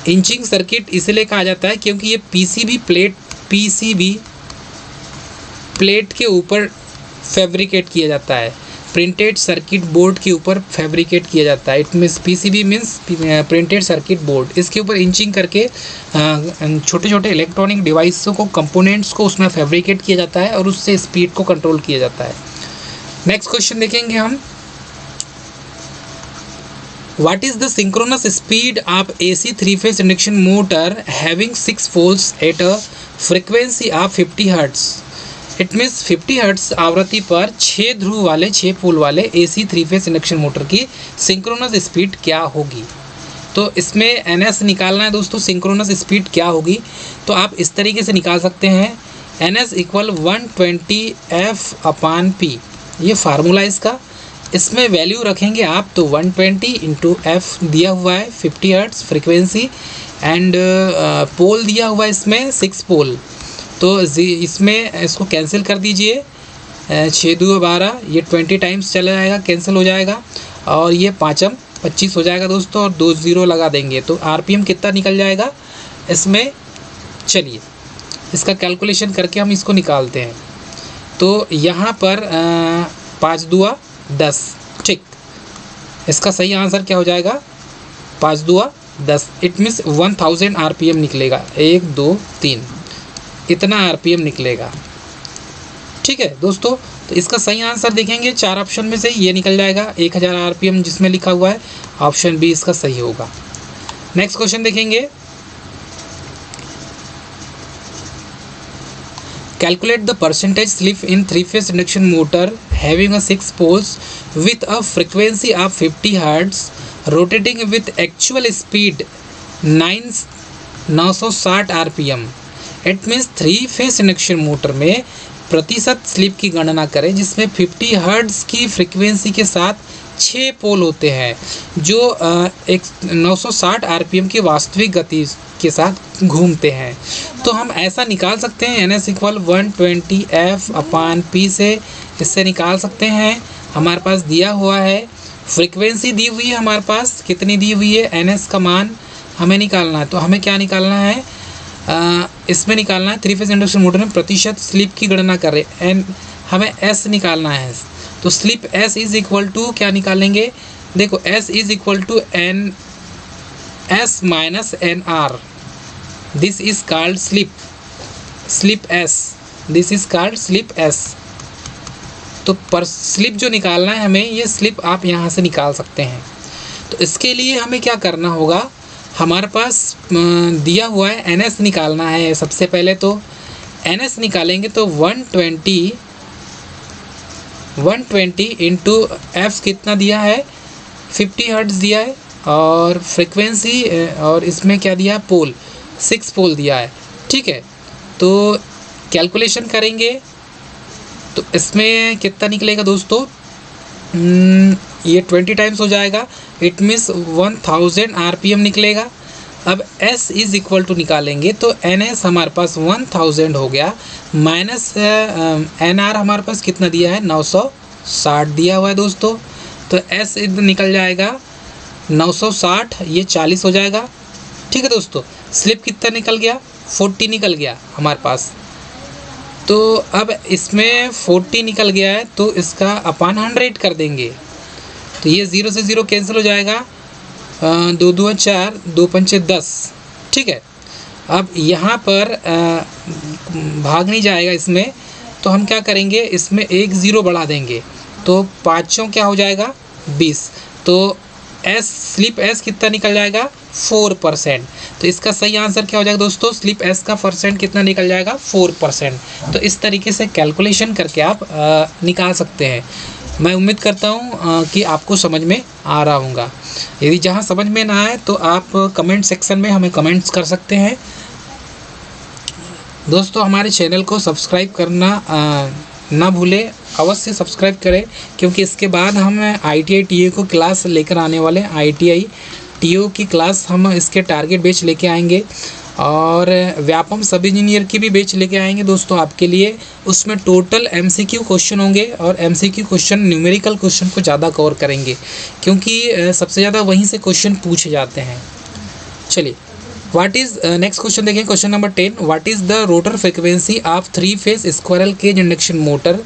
इंचिंग सर्किट इसलिए कहा जाता है क्योंकि ये पीसीबी प्लेट के ऊपर फैब्रिकेट किया जाता है, प्रिंटेड सर्किट बोर्ड के ऊपर फैब्रिकेट किया जाता है। It means PCB means printed circuit board. इसके ऊपर इंचिंग करके छोटे छोटे इलेक्ट्रॉनिक डिवाइसों को, कंपोनेंट्स को उसमें फैब्रिकेट किया जाता है और उससे स्पीड को कंट्रोल किया जाता है। नेक्स्ट क्वेश्चन देखेंगे हम, what is the synchronous speed of AC 3-phase induction motor having 6 poles at a frequency of 50 hertz. It means 50 hertz आवृत्ति पर 6 ध्रुव वाले 6 पोल वाले AC 3-phase इंडक्शन मोटर की सिंक्रोनस स्पीड क्या होगी। तो इसमें NS निकालना है दोस्तों, सिंक्रोनस स्पीड क्या होगी। तो आप इस तरीके से निकाल सकते हैं, NS इक्वल 120 F/P, ये फार्मूला इसका। इसमें वैल्यू रखेंगे आप तो 120 इंटू F दिया हुआ है 50 हर्ट्ज फ्रीक्वेंसी, एंड पोल दिया हुआ है इसमें 6 पोल। तो इसमें इसको कैंसिल कर दीजिए, 6 2 12, ये 20 टाइम्स चला जाएगा, कैंसिल हो जाएगा, और ये 5 25 हो जाएगा दोस्तों, और 2 0 लगा देंगे तो RPM कितना निकल जाएगा इसमें। चलिए इसका कैलकुलेशन करके हम इसको निकालते हैं। तो यहाँ पर 5 2 10, ठीक। इसका सही आंसर क्या हो जाएगा, 5 2 10। इट मीन्स 1000 RPM निकलेगा, 1 2 3 इतना RPM निकलेगा, ठीक है दोस्तों। तो इसका सही आंसर देखेंगे 4 ऑप्शन में से ये निकल जाएगा, 1000 RPM जिसमें लिखा हुआ है, ऑप्शन बी इसका सही होगा। नेक्स्ट क्वेश्चन देखेंगे, calculate the percentage slip in 3-phase induction motor having a 6 poles with a frequency of 50 Hz rotating with actual speed 960 RPM। It means 3-phase induction motor में प्रतिशत स्लिप की गणना करें जिसमें 50 हर्ट्ज की फ्रीक्वेंसी के साथ 6 पोल होते हैं जो 960 RPM की वास्तविक गति के साथ घूमते हैं। तो हम ऐसा निकाल सकते हैं, NS इक्वल 120 F/P से इससे निकाल सकते हैं। हमारे पास दिया हुआ है, फ्रीक्वेंसी दी हुई है हमारे पास, कितनी दी हुई है, NS का मान हमें निकालना है। तो हमें क्या निकालना है, इसमें निकालना है 3-phase इंडक्शन मोटर में प्रतिशत स्लिप की गणना कर रहे हैं, हमें S निकालना है। तो slip S is equal to क्या निकालेंगे, देखो S is equal to NS minus NR, this is called slip S, this is called slip S। तो पर स्लिप जो निकालना है हमें, ये स्लिप आप यहाँ से निकाल सकते हैं। तो इसके लिए हमें क्या करना होगा, हमारे पास दिया हुआ है NS निकालना है। सबसे पहले तो NS निकालेंगे तो 120 इंटू F कितना दिया है, 50 हर्ट्ज दिया है, और फ्रीक्वेंसी और इसमें क्या दिया है, पोल 6 पोल दिया है, ठीक है। तो कैलकुलेशन करेंगे तो इसमें कितना निकलेगा दोस्तों, ये 20 टाइम्स हो जाएगा, इट मीन्स 1000 RPM निकलेगा। अब S इज इक्वल टू निकालेंगे तो NS हमारे पास 1000 हो गया, माइनस NR हमारे पास कितना दिया है, 960 दिया हुआ है दोस्तों। तो S इधर निकल जाएगा 960, ये 40 हो जाएगा, ठीक है दोस्तों। स्लिप कितना निकल गया, 40 निकल गया हमारे पास। तो अब इसमें 40 निकल गया है तो इसका अपान 100 कर देंगे, तो ये 0 से 0 कैंसिल हो जाएगा, 2 2 4, 2 5 10, ठीक है। अब यहाँ पर भाग नहीं जाएगा इसमें, तो हम क्या करेंगे, इसमें 1 0 बढ़ा देंगे, तो 5 क्या हो जाएगा, 20। तो S स्लिप S कितना निकल जाएगा, 4%। तो इसका सही आंसर क्या हो जाएगा दोस्तों, स्लिप S का परसेंट कितना निकल जाएगा, 4%। तो इस तरीके से कैलकुलेशन करके आप निकाल सकते हैं। मैं उम्मीद करता हूँ कि आपको समझ में आ रहा होगा। यदि जहाँ समझ में ना आए तो आप कमेंट सेक्शन में हमें कमेंट्स कर सकते हैं। दोस्तों हमारे चैनल को सब्सक्राइब करना ना भूलें अवश्य सब्सक्राइब करें, क्योंकि इसके बाद हम ITI TO को क्लास लेकर आने वाले हैं। ITI TO की क्लास हम इसके टारगेट बेच लेके आएंगे और व्यापम सब इंजीनियर की भी बेच लेके आएंगे दोस्तों आपके लिए। उसमें टोटल MCQ क्वेश्चन होंगे और MCQ क्वेश्चन न्यूमेरिकल क्वेश्चन को ज़्यादा कवर करेंगे, क्योंकि सबसे ज़्यादा वहीं से क्वेश्चन पूछे जाते हैं। चलिए, व्हाट इज़ नेक्स्ट क्वेश्चन देखें, question number 10। What is the rotor frequency of 3 phase squirrel cage induction motor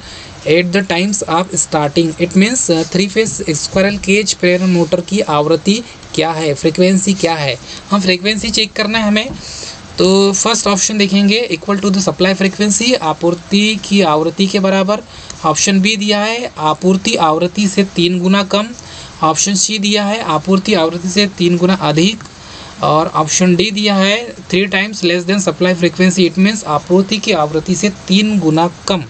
at the times of starting? It means 3 phase squirrel cage प्रेरण मोटर की आवृत्ति क्या है, फ्रिक्वेंसी क्या है। हम फ्रिक्वेंसी चेक करना है हमें, तो फर्स्ट ऑप्शन देखेंगे, equal to the supply frequency, आपूर्ति की आवृत्ति के बराबर। ऑप्शन बी दिया है आपूर्ति आवृत्ति से 3 गुना कम। ऑप्शन सी दिया है आपूर्ति आवृत्ति से 3 गुना अधिक। और ऑप्शन डी दिया है 3 times less than supply frequency, it means आपूर्ति की आवृत्ति से 3 गुना कम।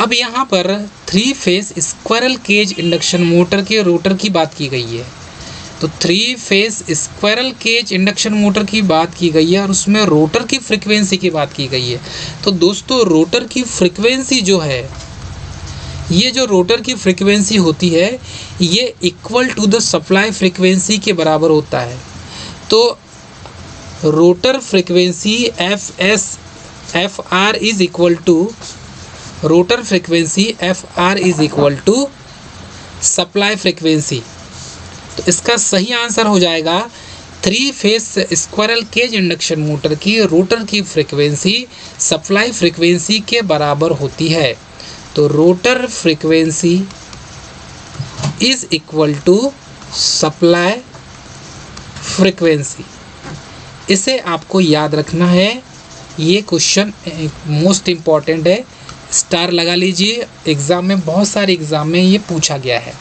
अब यहाँ पर 3 phase squirrel cage induction motor के रोटर की बात की गई है। तो 3 phase squirrel cage induction motor की बात की गई है और उसमें रोटर की फ्रिक्वेंसी की बात की गई है। तो दोस्तों रोटर की फ्रिक्वेंसी जो है, ये जो रोटर की फ्रिक्वेंसी होती है ये equal to the supply frequency के बराबर होता है। तो rotor frequency FR is equal to rotor frequency FR is equal to supply frequency. तो इसका सही आंसर हो जाएगा 3 phase squirrel cage induction motor की रोटर की फ्रिक्वेंसी सप्लाई फ्रिक्वेंसी के बराबर होती है। तो rotor frequency is equal to supply frequency. इसे आपको याद रखना है, ये क्वेश्चन मोस्ट इम्पॉर्टेंट है, स्टार लगा लीजिए। एग्ज़ाम में, बहुत सारे एग्ज़ाम में ये पूछा गया है।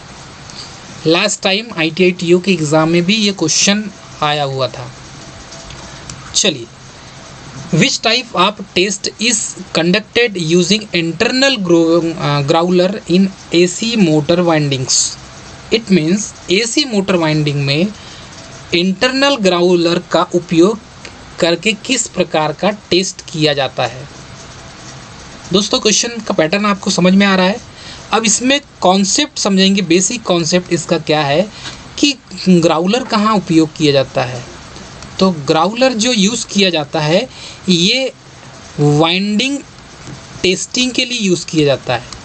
लास्ट टाइम ITI TO के एग्ज़ाम में भी ये क्वेश्चन आया हुआ था। चलिए, which type of test is conducted using internal growler in AC motor windings? It means AC motor winding में इंटरनल ग्राउलर का उपयोग करके किस प्रकार का टेस्ट किया जाता है? दोस्तों क्वेश्चन का पैटर्न आपको समझ में आ रहा है। अब इसमें कॉन्सेप्ट समझेंगे, बेसिक कॉन्सेप्ट इसका क्या है कि ग्राउलर कहाँ उपयोग किया जाता है। तो ग्राउलर जो यूज़ किया जाता है ये वाइंडिंग टेस्टिंग के लिए यूज़ किया जाता है।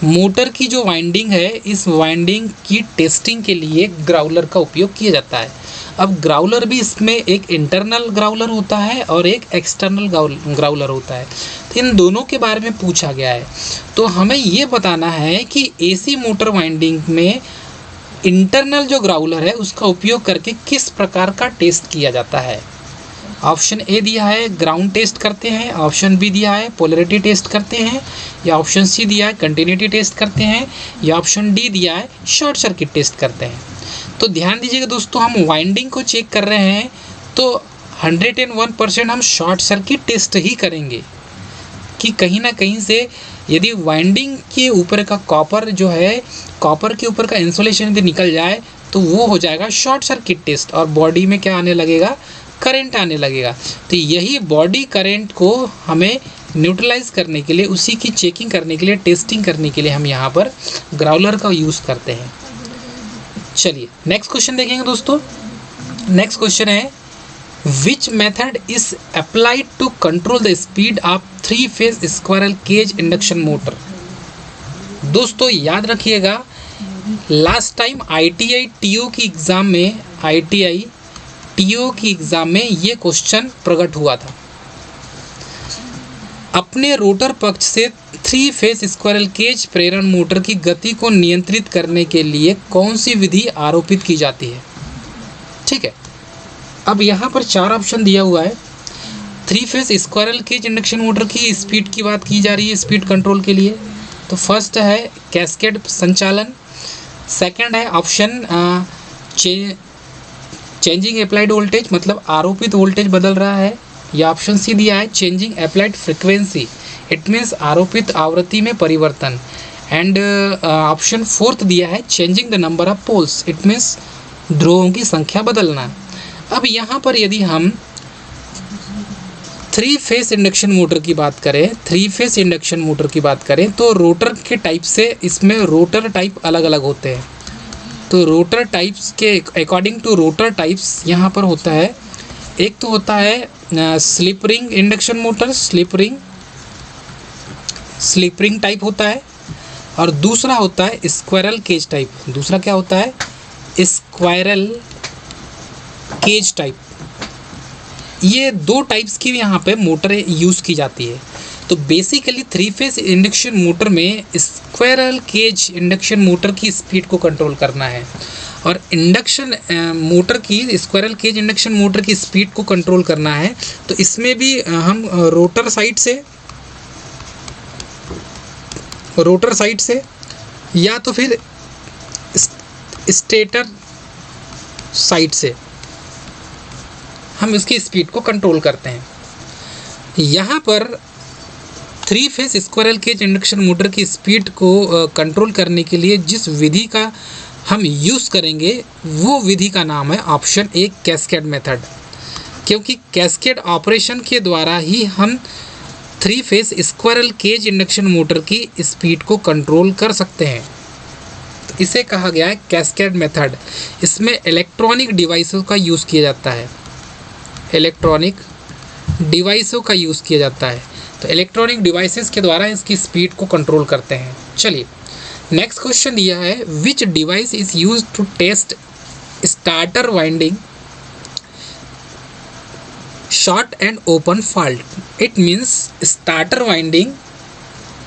मोटर की जो वाइंडिंग है, इस वाइंडिंग की टेस्टिंग के लिए ग्राउलर का उपयोग किया जाता है। अब ग्राउलर भी इसमें एक इंटरनल ग्राउलर होता है और एक एक्सटर्नल ग्राउलर होता है। तो इन दोनों के बारे में पूछा गया है। तो हमें ये बताना है कि AC मोटर वाइंडिंग में इंटरनल जो ग्राउलर है उसका उपयोग करके किस प्रकार का टेस्ट किया जाता है। ऑप्शन ए दिया है ग्राउंड टेस्ट करते हैं, ऑप्शन बी दिया है पोलैरिटी टेस्ट करते हैं, या ऑप्शन सी दिया है कंटिन्यूटी टेस्ट करते हैं, या ऑप्शन डी दिया है शॉर्ट सर्किट टेस्ट करते हैं। तो ध्यान दीजिएगा दोस्तों, हम वाइंडिंग को चेक कर रहे हैं तो 101% हम शॉर्ट सर्किट टेस्ट ही करेंगे कि कहीं ना कहीं से यदि वाइंडिंग के ऊपर का कॉपर जो है, कॉपर के ऊपर का इंसुलेशन यदि निकल जाए तो वो हो जाएगा शॉर्ट सर्किट टेस्ट और बॉडी में क्या आने लगेगा, करंट आने लगेगा। तो यही बॉडी करंट को हमें न्यूट्रलाइज करने के लिए, उसी की चेकिंग करने के लिए, टेस्टिंग करने के लिए हम यहाँ पर ग्राउलर का यूज़ करते हैं। चलिए नेक्स्ट क्वेश्चन देखेंगे दोस्तों। नेक्स्ट क्वेश्चन है which method is applied to control the speed of 3 phase squirrel cage induction motor? दोस्तों याद रखिएगा, लास्ट टाइम ITI TO की एग्ज़ाम में, ITI TO की एग्ज़ाम में ये क्वेश्चन प्रकट हुआ था। अपने रोटर पक्ष से 3 फेज स्क्वायरल केज प्रेरण मोटर की गति को नियंत्रित करने के लिए कौन सी विधि आरोपित की जाती है? ठीक है, अब यहाँ पर 4 ऑप्शन दिया हुआ है। 3 phase squirrel cage induction motor की स्पीड की बात की जा रही है, स्पीड कंट्रोल के लिए। तो फर्स्ट है कैस्केड संचालन, सेकंड है ऑप्शन चेंजिंग अप्लाइड वोल्टेज, मतलब आरोपित वोल्टेज बदल रहा है, या ऑप्शन सी दिया है changing applied frequency, it means आरोपित आवृत्ति में परिवर्तन, एंड ऑप्शन फोर्थ दिया है changing the number of poles, it means ध्रुवों की संख्या बदलना। अब यहाँ पर यदि हम थ्री फेस इंडक्शन मोटर की बात करें, थ्री फेस इंडक्शन मोटर की बात करें तो रोटर के टाइप से इसमें रोटर टाइप अलग अलग होते हैं। तो रोटर टाइप्स के अकॉर्डिंग टू रोटर टाइप्स यहाँ पर होता है, एक तो होता है slip ring induction motor, slip ring type होता है, और दूसरा होता है स्क्वायरल केज टाइप। दूसरा क्या होता है? Squirrel cage type. ये दो टाइप्स की यहाँ पे मोटर यूज़ की जाती है। तो basically three phase induction motor में स्क्वायरल केज इंडक्शन मोटर की स्पीड को कंट्रोल करना है, और इंडक्शन मोटर की स्क्वायरल केज इंडक्शन मोटर की स्पीड को कंट्रोल करना है। तो इसमें भी हम रोटर साइड से या तो फिर स्टेटर साइड से हम इसकी स्पीड को कंट्रोल करते हैं। यहाँ पर three phase squirrel cage induction motor की स्पीड को कंट्रोल करने के लिए जिस विधि का हम यूज़ करेंगे वो विधि का नाम है ऑप्शन ए, कैस्केड मेथड। क्योंकि कैस्केड ऑपरेशन के द्वारा ही हम three phase squirrel cage induction motor की स्पीड को कंट्रोल कर सकते हैं। तो इसे कहा गया है कैस्केड मेथड। इसमें इलेक्ट्रॉनिक डिवाइसों का यूज़ किया जाता है, इलेक्ट्रॉनिक डिवाइसों का यूज़ किया जाता है। तो इलेक्ट्रॉनिक डिवाइसेस के द्वारा इसकी स्पीड को कंट्रोल करते हैं। चलिए नेक्स्ट क्वेश्चन दिया है, which device is use to test starter winding short and open fault. It means starter winding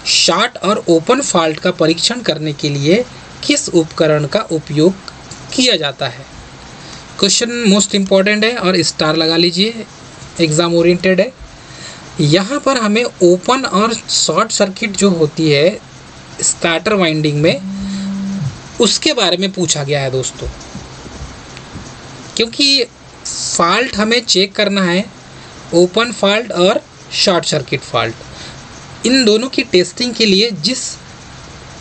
short और ओपन फॉल्ट का परीक्षण करने के लिए किस उपकरण का उपयोग किया जाता है। क्वेश्चन मोस्ट इम्पॉर्टेंट है और स्टार लगा लीजिए, एग्ज़ाम ओरिएंटेड है। यहाँ पर हमें ओपन और शॉर्ट सर्किट जो होती है स्टार्टर वाइंडिंग में, उसके बारे में पूछा गया है दोस्तों। क्योंकि फॉल्ट हमें चेक करना है, ओपन फॉल्ट और शॉर्ट सर्किट फॉल्ट। इन दोनों की टेस्टिंग के लिए जिस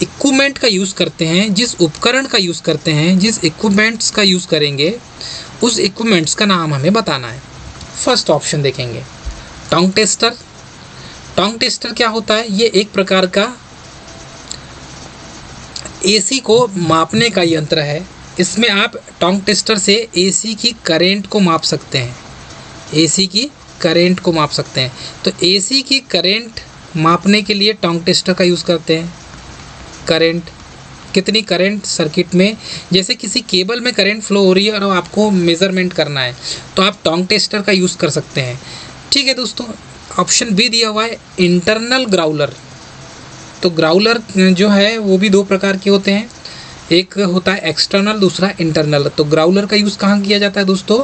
इक्विपमेंट का यूज़ करते हैं, जिस उपकरण का यूज़ करते हैं, जिस इक्विपमेंट्स का यूज़ करेंगे, उस इक्विपमेंट्स का नाम हमें बताना है। फर्स्ट ऑप्शन देखेंगे, टंग टेस्टर। टंग टेस्टर क्या होता है? ये एक प्रकार का एसी को मापने का यंत्र है। इसमें आप टंग टेस्टर से एसी की करंट को माप सकते हैं, एसी की करंट को माप सकते हैं। तो एसी की करंट मापने के लिए टंग टेस्टर का यूज़ करते हैं। करंट, कितनी करंट सर्किट में, जैसे किसी केबल में करंट फ्लो हो रही है और आपको मेज़रमेंट करना है, तो आप टंग टेस्टर का यूज़ कर सकते हैं। ठीक है दोस्तों, ऑप्शन बी दिया हुआ है इंटरनल ग्राउलर। तो ग्राउलर जो है वो भी दो प्रकार के होते हैं, एक होता है एक्सटर्नल, दूसरा इंटरनल। तो ग्राउलर का यूज़ कहाँ किया जाता है दोस्तों?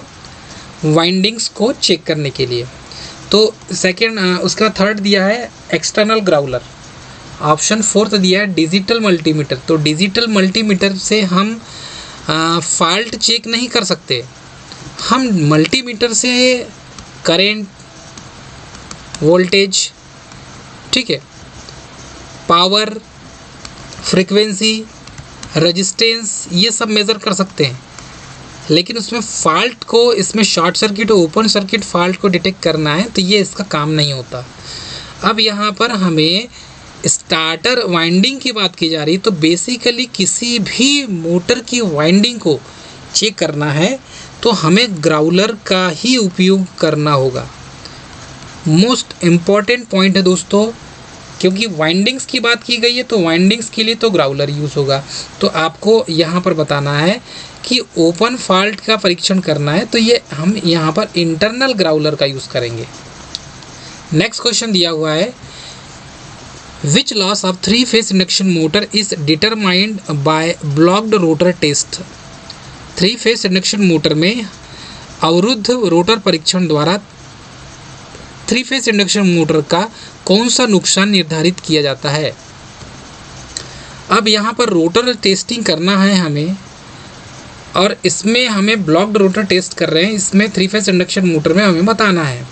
वाइंडिंग्स को चेक करने के लिए। तो सेकेंड, उसका थर्ड दिया है एक्सटर्नल ग्राउलर। ऑप्शन फोर्थ दिया है डिजिटल मल्टीमीटर। तो डिजिटल मल्टीमीटर से हम फॉल्ट चेक नहीं कर सकते, हम मल्टीमीटर से करंट, वोल्टेज, ठीक है, पावर, फ्रीक्वेंसी, रेजिस्टेंस, ये सब मेज़र कर सकते हैं। लेकिन उसमें फॉल्ट को, इसमें शॉर्ट सर्किट और ओपन सर्किट फॉल्ट को डिटेक्ट करना है, तो ये इसका काम नहीं होता। अब यहाँ पर हमें स्टार्टर वाइंडिंग की बात की जा रही, तो बेसिकली किसी भी मोटर की वाइंडिंग को चेक करना है तो हमें ग्राउलर का ही उपयोग करना होगा। मोस्ट इम्पॉर्टेंट पॉइंट है दोस्तों, क्योंकि वाइंडिंग्स की बात की गई है तो वाइंडिंग्स के लिए तो ग्राउलर यूज़ होगा। तो आपको यहाँ पर बताना है कि ओपन फॉल्ट का परीक्षण करना है, तो ये हम यहाँ पर इंटरनल ग्राउलर का यूज़ करेंगे। नेक्स्ट क्वेश्चन दिया हुआ है, which loss of three phase induction motor is determined by blocked rotor test. Three phase induction motor में अवरुद्ध रोटर परीक्षण द्वारा थ्री फेस इंडक्शन मोटर का कौन सा नुकसान निर्धारित किया जाता है। अब यहाँ पर रोटर टेस्टिंग करना है हमें, और इसमें हमें ब्लॉक्ड रोटर टेस्ट कर रहे हैं। इसमें थ्री फेस इंडक्शन मोटर में हमें बताना है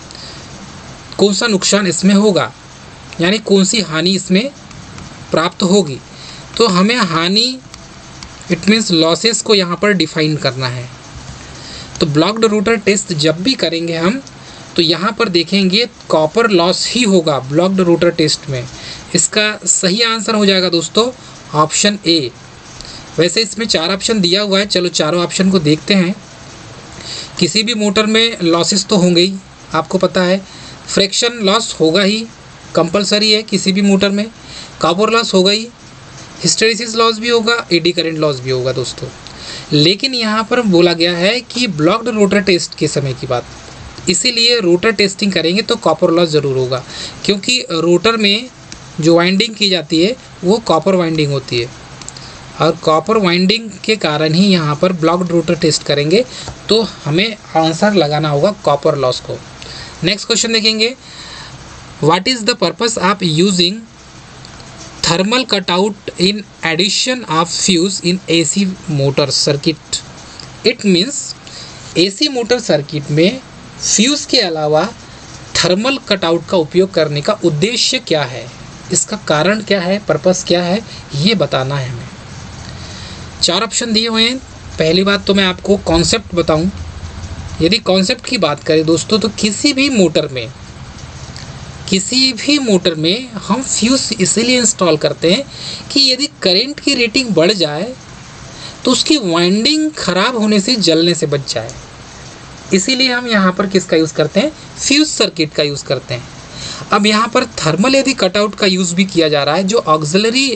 कौन सा नुकसान इसमें होगा, यानी कौन सी हानि इसमें प्राप्त होगी। तो हमें हानि, इट मीन्स लॉसेस को यहाँ पर डिफाइन करना है। तो ब्लॉक्ड रोटर टेस्ट जब भी करेंगे हम, तो यहाँ पर देखेंगे कॉपर लॉस ही होगा ब्लॉक्ड रोटर टेस्ट में। इसका सही आंसर हो जाएगा दोस्तों ऑप्शन ए। वैसे इसमें 4 ऑप्शन दिया हुआ है, चलो चारों ऑप्शन को देखते हैं। किसी भी मोटर में लॉसेस तो होंगे ही, आपको पता है। फ्रैक्शन लॉस होगा ही, कंपलसरी है किसी भी मोटर में। कॉपर लॉस होगा ही, हिस्टेरिसिस लॉस भी होगा, एडी करंट लॉस भी होगा दोस्तों। लेकिन यहाँ पर बोला गया है कि ब्लॉक्ड रोटर टेस्ट के समय की बात, इसीलिए रोटर टेस्टिंग करेंगे तो कॉपर लॉस ज़रूर होगा, क्योंकि रोटर में जो वाइंडिंग की जाती है वो कॉपर वाइंडिंग होती है, और कॉपर वाइंडिंग के कारण ही यहाँ पर ब्लॉक्ड रोटर टेस्ट करेंगे, तो हमें आंसर लगाना होगा कॉपर लॉस को। नेक्स्ट क्वेश्चन देखेंगे, what is the purpose of using thermal cutout in addition of fuse in AC motor circuit? It means AC motor circuit में फ्यूज के अलावा थर्मल कटआउट का उपयोग करने का उद्देश्य क्या है, इसका कारण क्या है, पर्पस क्या है, ये बताना है हमें। 4 ऑप्शन दिए हुए हैं। पहली बात तो मैं आपको कॉन्सेप्ट बताऊं। यदि कॉन्सेप्ट की बात करें दोस्तों, तो किसी भी मोटर में हम फ्यूज इसलिए इंस्टॉल करते हैं कि यदि करंट की रेटिंग बढ़ जाए तो उसकी वाइंडिंग खराब होने से, जलने से बच जाए। इसीलिए हम यहाँ पर किसका यूज़ करते हैं, फ्यूज सर्किट का यूज़ करते हैं। अब यहाँ पर थर्मल यदि कटआउट का यूज़ भी किया जा रहा है, जो ऑक्सिलरी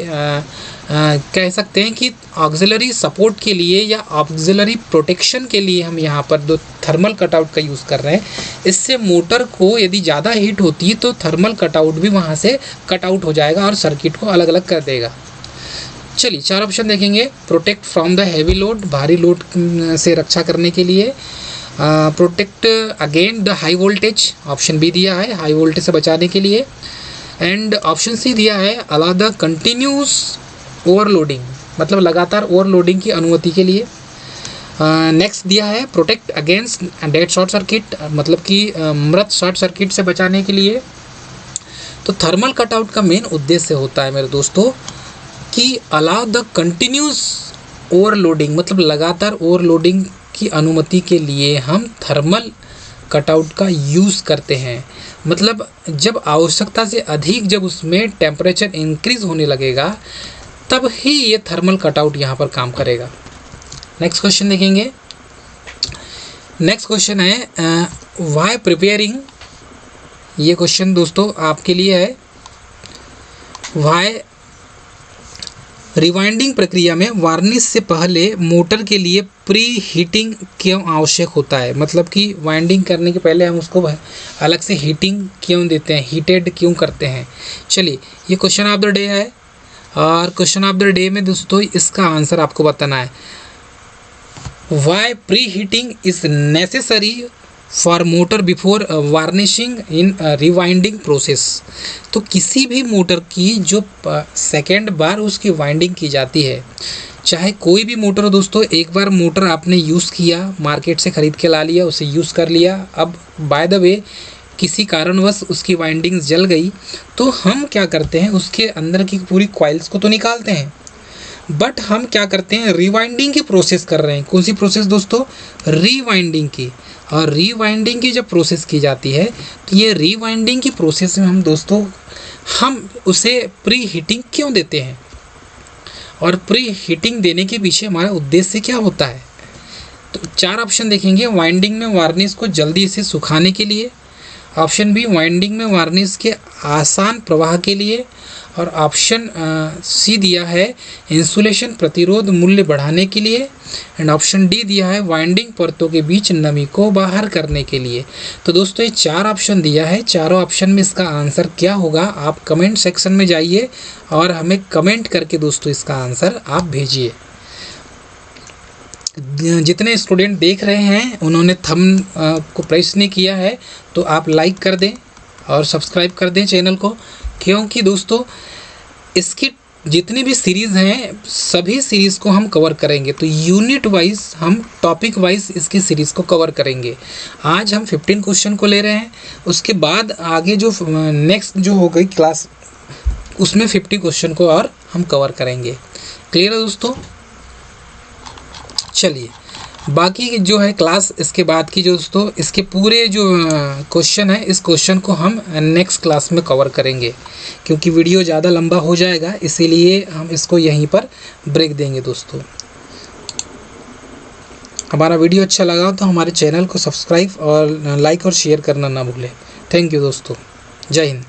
कह सकते हैं कि ऑक्सिलरी सपोर्ट के लिए या ऑक्सिलरी प्रोटेक्शन के लिए हम यहाँ पर दो थर्मल कटआउट का यूज़ कर रहे हैं। इससे मोटर को यदि ज़्यादा हीट होती है तो थर्मल कटआउट भी वहाँ से कटआउट हो जाएगा और सर्किट को अलग अलग कर देगा। चलिए 4 ऑप्शन देखेंगे। Protect from the heavy load, भारी लोड से रक्षा करने के लिए। Protect again the high voltage, option B दिया है, हाई वोल्टेज से बचाने के लिए। एंड ऑप्शन सी दिया है, अलाउ द कंटिन्यूस ओवरलोडिंग, मतलब लगातार ओवरलोडिंग की अनुमति के लिए। नेक्स्ट दिया है protect against dead short circuit, मतलब कि मृत शॉर्ट सर्किट से बचाने के लिए। तो थर्मल कटआउट का मेन उद्देश्य होता है मेरे दोस्तों कि अलाउ द कंटिन्यूस ओवरलोडिंग, मतलब लगातार ओवरलोडिंग की अनुमति के लिए हम थर्मल कटआउट का यूज़ करते हैं। मतलब जब आवश्यकता से अधिक जब उसमें टेम्परेचर इंक्रीज़ होने लगेगा तब ही ये थर्मल कटआउट यहाँ पर काम करेगा। नेक्स्ट क्वेश्चन देखेंगे। नेक्स्ट क्वेश्चन है व्हाई प्रिपेयरिंग, ये क्वेश्चन दोस्तों आपके लिए है। व्हाई रिवाइंडिंग प्रक्रिया में वार्निश से पहले मोटर के लिए प्री हीटिंग क्यों आवश्यक होता है, मतलब कि वाइंडिंग करने के पहले हम उसको अलग से हीटिंग क्यों देते हैं, हीटेड क्यों करते हैं। चलिए ये क्वेश्चन ऑफ द डे है, और क्वेश्चन ऑफ द डे में दोस्तों इसका आंसर आपको बताना है। Why pre heating is necessary for motor before varnishing in rewinding process. तो किसी भी मोटर की जो सेकेंड बार उसकी वाइंडिंग की जाती है, चाहे कोई भी मोटर हो दोस्तों, एक बार मोटर आपने यूज़ किया, मार्केट से ख़रीद के ला लिया, उसे यूज़ कर लिया, अब बाय द वे किसी कारणवश उसकी वाइंडिंग जल गई, तो हम क्या करते हैं, उसके अंदर की पूरी कॉइल्स को तो निकालते हैं, बट हम क्या करते हैं, रिवाइंडिंग की प्रोसेस कर रहे हैं। कौन सी प्रोसेस दोस्तों, रीवाइंडिंग की। और रीवाइंडिंग की जब प्रोसेस की जाती है तो ये रीवाइंडिंग की प्रोसेस में हम दोस्तों हम उसे प्री हीटिंग क्यों देते हैं, और प्री हीटिंग देने के पीछे हमारा उद्देश्य क्या होता है। तो 4 ऑप्शन देखेंगे। वाइंडिंग में वार्निश को जल्दी से सुखाने के लिए, ऑप्शन बी वाइंडिंग में वार्निश के आसान प्रवाह के लिए, और ऑप्शन सी दिया है इंसुलेशन प्रतिरोध मूल्य बढ़ाने के लिए, एंड ऑप्शन डी दिया है वाइंडिंग परतों के बीच नमी को बाहर करने के लिए। तो दोस्तों ये 4 ऑप्शन दिया है, चारों ऑप्शन में इसका आंसर क्या होगा आप कमेंट सेक्शन में जाइए और हमें कमेंट करके दोस्तों इसका आंसर आप भेजिए। जितने स्टूडेंट देख रहे हैं उन्होंने थंब को प्रेस नहीं किया है तो आप लाइक कर दें और सब्सक्राइब कर दें चैनल को, क्योंकि दोस्तों इसकी जितनी भी सीरीज़ हैं सभी सीरीज़ को हम कवर करेंगे। तो यूनिट वाइज हम टॉपिक वाइज इसकी सीरीज़ को कवर करेंगे। आज हम 15 क्वेश्चन को ले रहे हैं, उसके बाद आगे जो नेक्स्ट जो हो गई क्लास उसमें 50 क्वेश्चन को और हम कवर करेंगे। क्लियर है दोस्तों। चलिए बाकी जो है क्लास इसके बाद की जो दोस्तों, इसके पूरे जो क्वेश्चन है, इस क्वेश्चन को हम नेक्स्ट क्लास में कवर करेंगे, क्योंकि वीडियो ज़्यादा लंबा हो जाएगा, इसीलिए हम इसको यहीं पर ब्रेक देंगे दोस्तों। हमारा वीडियो अच्छा लगा तो हमारे चैनल को सब्सक्राइब और लाइक और शेयर करना ना भूलें। थैंक यू दोस्तों, जय हिंद।